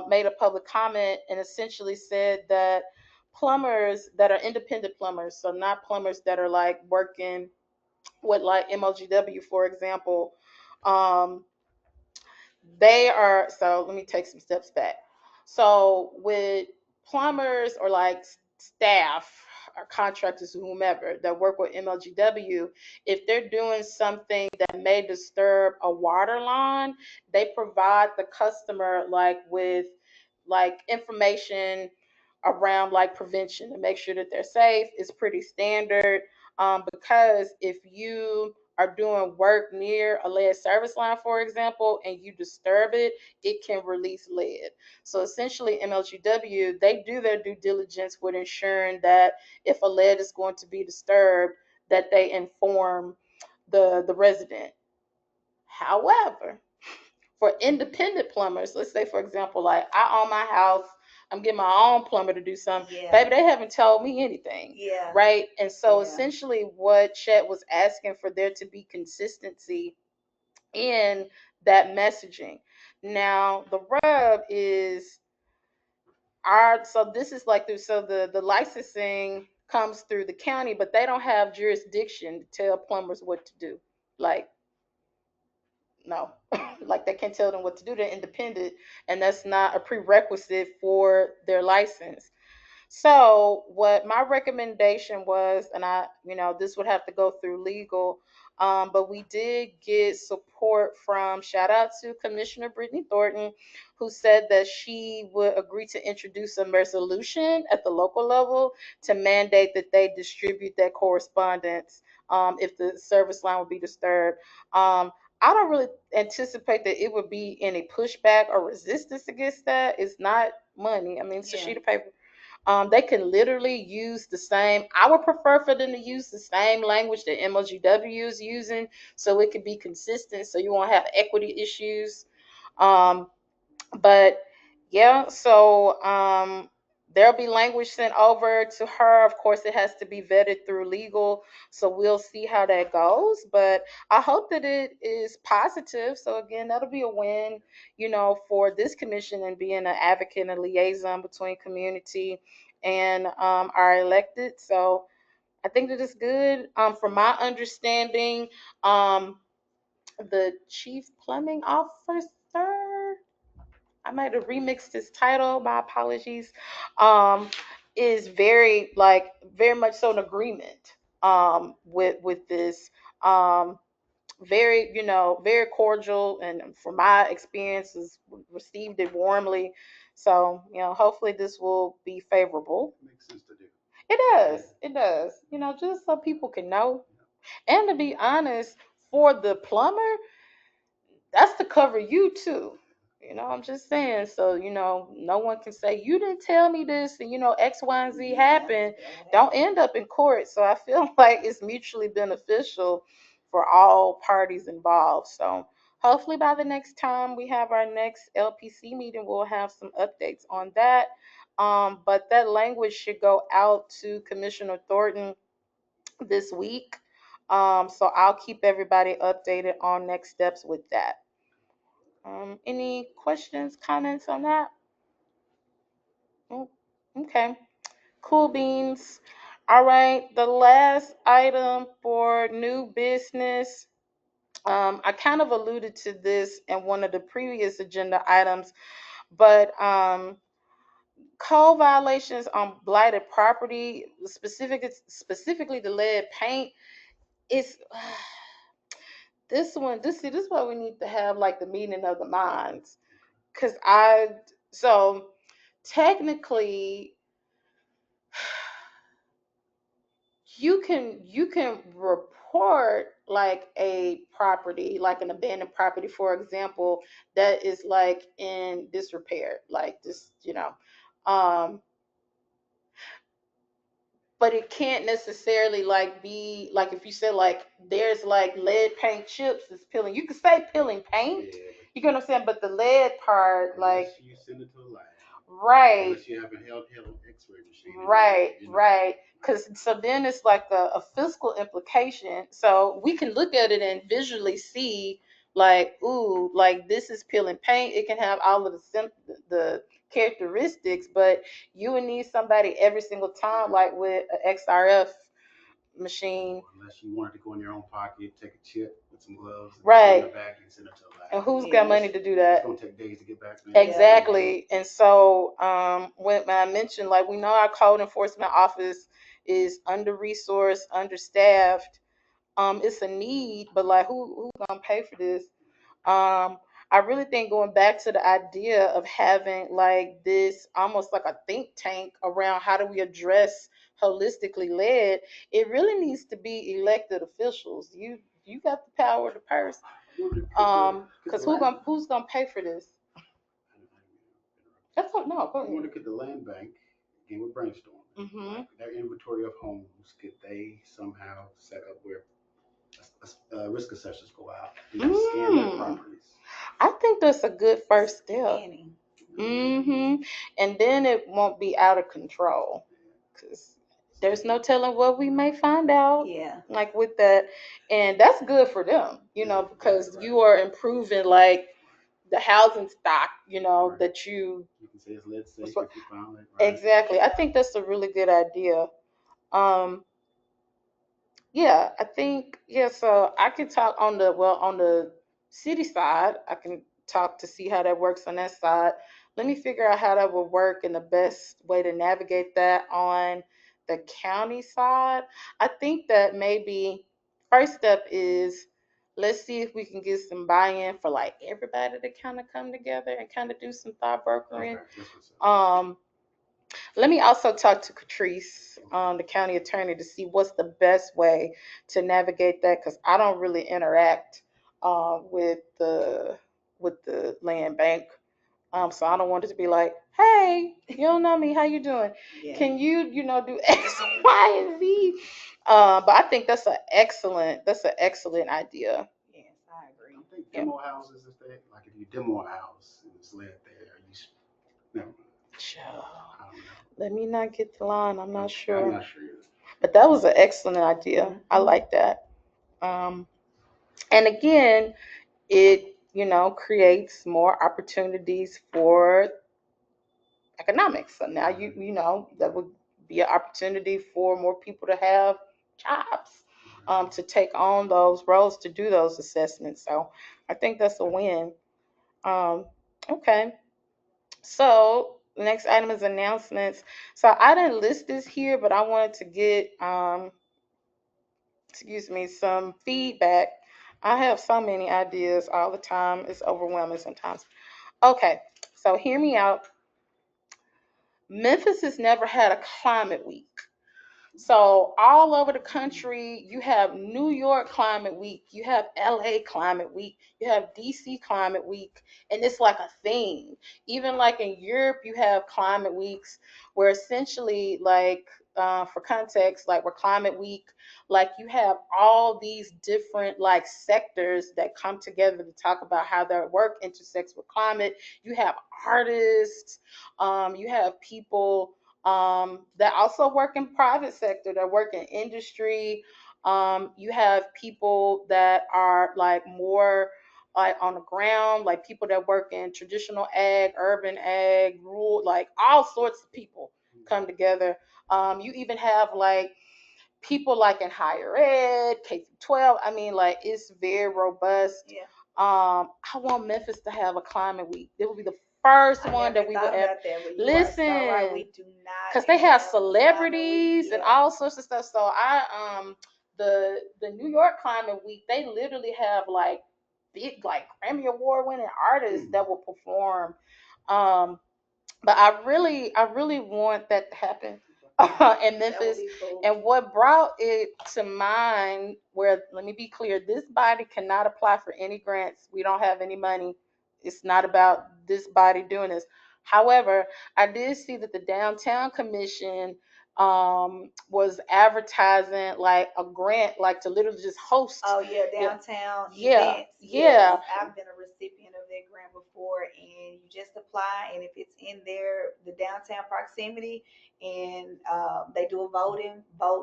made a public comment and essentially said that plumbers that are independent plumbers, so not plumbers that are like working with like MOGW, for example, um, they are, so let me take some steps back. So with plumbers or like staff or contractors or whomever that work with MLGW, if they're doing something that may disturb a water line, they provide the customer like with like information around like prevention to make sure that they're safe. Is pretty standard, because if you are doing work near a lead service line, for example, and you disturb it, it can release lead. So essentially, MLGW, they do their due diligence with ensuring that if a lead is going to be disturbed, that they inform the resident. However, for independent plumbers, let's say, for example, like I own my house, I'm getting my own plumber to do something. Yeah. Baby, they haven't told me anything. Yeah. Right. And so Yeah. essentially, what Chet was asking for there to be consistency in that messaging. Now, the rub is so this is like so the licensing comes through the county, but they don't have jurisdiction to tell plumbers what to do. Like, no, like they can't tell them what to do. They're independent, and that's not a prerequisite for their license. So what my recommendation was, and this would have to go through legal, but we did get support from, shout out to Commissioner Brittany Thornton, who said that she would agree to introduce a resolution at the local level to mandate that they distribute that correspondence, if the service line would be disturbed. I don't really anticipate that it would be any pushback or resistance against that. It's not money. I mean, it's a sheet of paper. They can literally use the same. I would prefer for them to use the same language that MOGW is using, so it could be consistent, so you won't have equity issues. Um, but yeah, so there'll be language sent over to her. Of course, it has to be vetted through legal, so we'll see how that goes. But I hope that it is positive. So again, that'll be a win, for this commission and being an advocate and a liaison between community and our elected. So I think that it's good. From my understanding, the chief plumbing officer, I might have remixed his title. My apologies. Is very much so in agreement with this. very, very cordial, and from my experiences, received it warmly. So, hopefully this will be favorable. Makes sense to do. It does. It does. Just so people can know. And to be honest, for the plumber, that's to cover you too. I'm just saying. So, no one can say, you didn't tell me this, and, X, Y, and Z happened. Don't end up in court. So I feel like it's mutually beneficial for all parties involved. So hopefully by the next time we have our next LPC meeting, we'll have some updates on that. But that language should go out to Commissioner Thornton this week. So I'll keep everybody updated on next steps with that. Any questions, comments on that? Oh, okay. Cool beans. All right. The last item for new business. I kind of alluded to this in one of the previous agenda items, but code violations on blighted property, specifically the lead paint, is this one. This is why we need to have like the meeting of the minds, because so technically you can report like a property, like an abandoned property, for example, that is like in disrepair, like this, but it can't necessarily like be like, if you said like there's like lead paint chips is peeling, you could say peeling paint. Yeah, You get what I'm saying? But the lead part, like, unless you send it to a lab, right, unless you have a held X-ray machine. right, right. Because so then it's like a fiscal implication. So we can look at it and visually see, like, ooh, like this is peeling paint. It can have all of the characteristics, but you would need somebody every single time, like with an XRF machine. Unless you wanted to go in your own pocket, take a chip with some gloves, and Right. put it in the bag and send it to a lab. And who's got money to do that? It's gonna take days to get back. Man. Exactly. And so when I mentioned, like, we know our code enforcement office is under resourced, understaffed. It's a need, but like who's gonna pay for this? I really think going back to the idea of having like this almost like a think tank around how do we address holistically led, it really needs to be elected officials. You got the power of the purse. Because who's gonna pay for this? That's what, no, go I want to ahead. look at the land bank. Again, we're brainstorming. Mm-hmm. Like their inventory of homes, could they somehow set up where risk assessors go out and scan their properties? I think that's a good first step. Scanning. Mm-hmm. And then it won't be out of control, because there's no telling what we may find out. Yeah. Like with that, and that's good for them, because Right. you are improving like the housing stock, Right. that you. You can say it's lead safe what- if you found it. Right? Exactly. I think that's a really good idea. Um, Yeah, I think, yeah, so I can talk on the city side, I can talk to see how that works on that side. Let me figure out how that would work and the best way to navigate that on the county side. I think that maybe first step is, let's see if we can get some buy-in for like everybody to kind of come together and kind of do some thought brokering. Okay, that's what's up. Let me also talk to Catrice, the county attorney, to see what's the best way to navigate that, because I don't really interact with the land bank. So I don't want it to be like, hey, you don't know me, how you doing? Yeah. Can you, do X, Y, and Z? But I think that's an excellent idea. Yes, I agree. I think demo houses, if you demo a house and it's lead there, never mind. Sure. I don't know. Let me not get the line. I'm not I'm sure. not sure either. But that was an excellent idea. I like that. And again, it, creates more opportunities for economics. So now that would be an opportunity for more people to have jobs, to take on those roles, to do those assessments. So I think that's a win. Okay. So the next item is announcements. So I didn't list this here, but I wanted to get some feedback I have so many ideas all the time. It's overwhelming sometimes. Okay, so hear me out. Memphis has never had a climate week. So all over the country, you have New York Climate Week, you have LA Climate Week, you have DC Climate Week, and it's like a thing. Even like in Europe, you have climate weeks where essentially, like for context, like where Climate Week, like you have all these different like sectors that come together to talk about how their work intersects with climate. You have artists, you have people that also work in private sector, that work in industry. You have people that are like more like on the ground, like people that work in traditional ag, urban ag, rural, like all sorts of people come together. You even have like people like in higher ed, K through 12. I mean, like it's very robust. Yeah. I want Memphis to have a climate week. It would be the first I one never that we thought would ever about that, but you are listen. so right. We do not Because they have a climate week. celebrities and Yeah. all sorts of stuff. So the New York Climate Week, they literally have like big like Grammy Award winning artists that will perform. Um, but I really want that to happen in That would Memphis. be cool. And what brought it to mind, where let me be clear, this body cannot apply for any grants. We don't have any money. It's not about this body doing this. However, I did see that the Downtown Commission was advertising like a grant, like to literally just host. Oh yeah, Yeah, downtown yeah, events. yeah. Yes, I've been a recipient of that grant before, and you just apply, and if it's in the downtown proximity, and they do a vote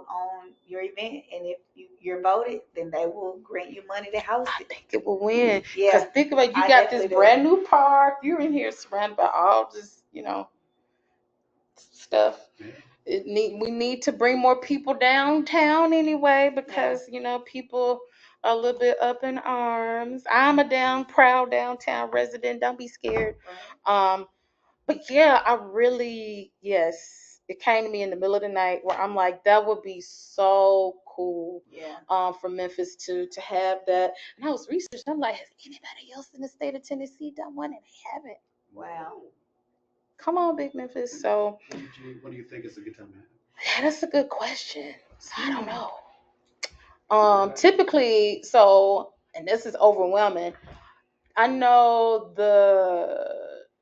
on your event, and if you're voted, then they will grant you money to host I it. think it will win. Yeah, Because think about it, you I got this definitely do. brand new park. You're in here surrounded by all this, stuff. Yeah. We need to bring more people downtown anyway because people are a little bit up in arms. I'm a proud downtown resident. Don't be scared. Right. But yeah, yes, it came to me in the middle of the night where I'm like, that would be so cool. Yeah. For Memphis to have that. And I was researching. I'm like, has anybody else in the state of Tennessee done one? And they haven't. Wow. Come on, Big Memphis. So What do you think is a good time to have? yeah, that's a good question. So I don't know. Typically, so and this is overwhelming. I know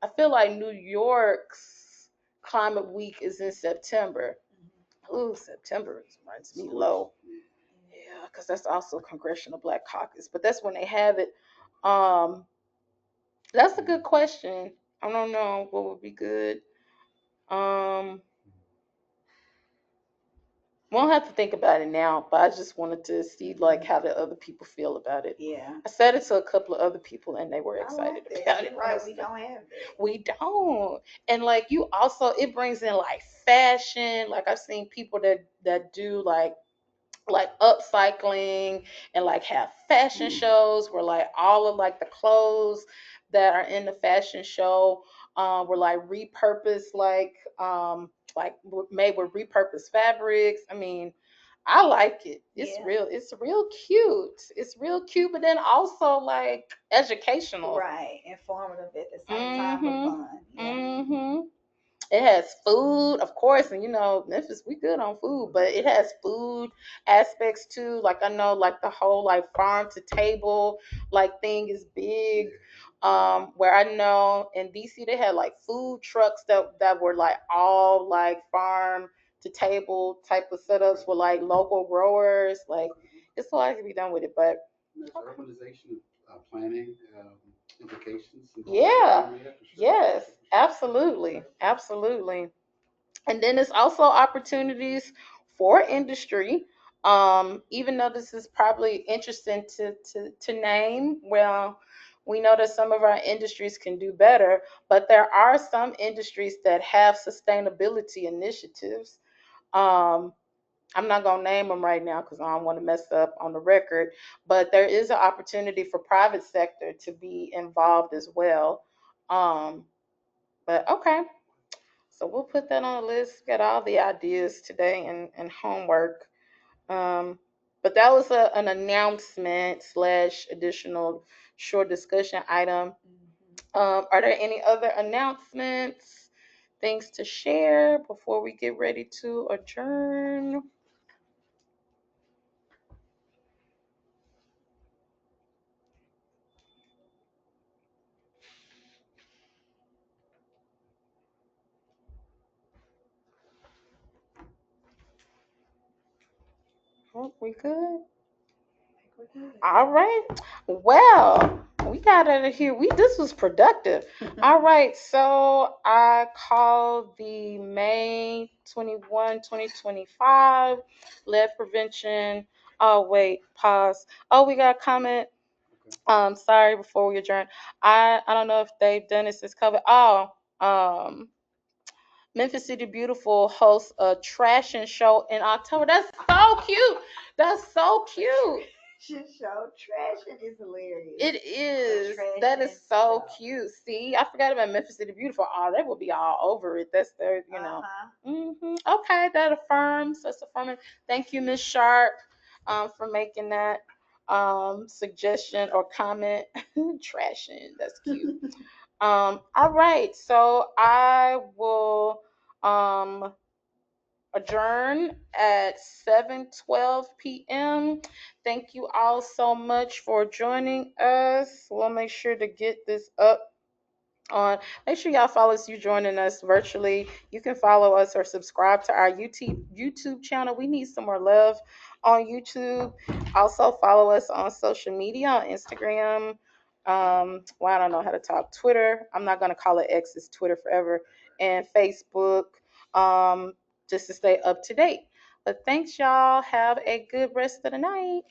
I feel like New York's climate week is in September. Ooh, September reminds me low. Yeah, because that's also Congressional Black Caucus, but that's when they have it. Um, that's a good question. I don't know what would be good. Um, Won't have to think about it now, but I just wanted to see like how the other people feel about it. Yeah. I said it to a couple of other people and they were I excited like about that. it. You're right. We Honestly. don't have that. We don't. And like you also it brings in like fashion. Like I've seen people that do like upcycling and like have fashion shows where like all of like the clothes that are in the fashion show were like repurposed like made with repurposed fabrics. I mean, I like it. Yeah. It's real cute. It's real cute, but then also like educational. Right. Informative at the same time, but fun. Yeah. Mm-hmm. It has food, of course, and Memphis, we good on food, but it has food aspects too. Like I know like the whole like farm to table like thing is big. Where I know in DC they had like food trucks that were like all like farm to table type of setups with like local growers. Like it's a lot to be done with it, but There's urbanization planning implications. yeah, yes, absolutely, absolutely. And then there's also opportunities for industry. Even though this is probably interesting to name, well, we know that some of our industries can do better, but there are some industries that have sustainability initiatives. Um, I'm not gonna name them right now because I don't want to mess up on the record, but there is an opportunity for private sector to be involved as well. Um, but okay, so we'll put that on the list. Got all the ideas today and homework. Um, But that was an announcement / additional short discussion item. Are there any other announcements, things to share before we get ready to adjourn? Oh, we good? All right. Well, we got out of here. This was productive. All right. So I called the May 21, 2025 lead prevention. Oh, wait, pause. Oh, we got a comment. Sorry, before we adjourn. I don't know if they've done this since COVID. Oh, Memphis City Beautiful hosts a trashing show in October. That's so cute. That's so cute. Should show trashing is hilarious. It is. That is so cute. See, I forgot about Memphis City Beautiful. Oh, they will be all over it. That's their, Okay, that affirms. That's affirming. Thank you, Miss Sharp, for making that suggestion or comment. Trashing. That's cute. All right. So I will adjourn at 7:12 p.m. Thank you all so much for joining us. We'll make sure to get this up on. Make sure y'all follow us. You joining us virtually. You can follow us or subscribe to our YouTube channel. We need some more love on YouTube. Also follow us on social media on Instagram. Well, I don't know how to talk. Twitter. I'm not gonna call it X. It's Twitter forever. And Facebook. Just to stay up to date. But thanks, y'all. Have a good rest of the night.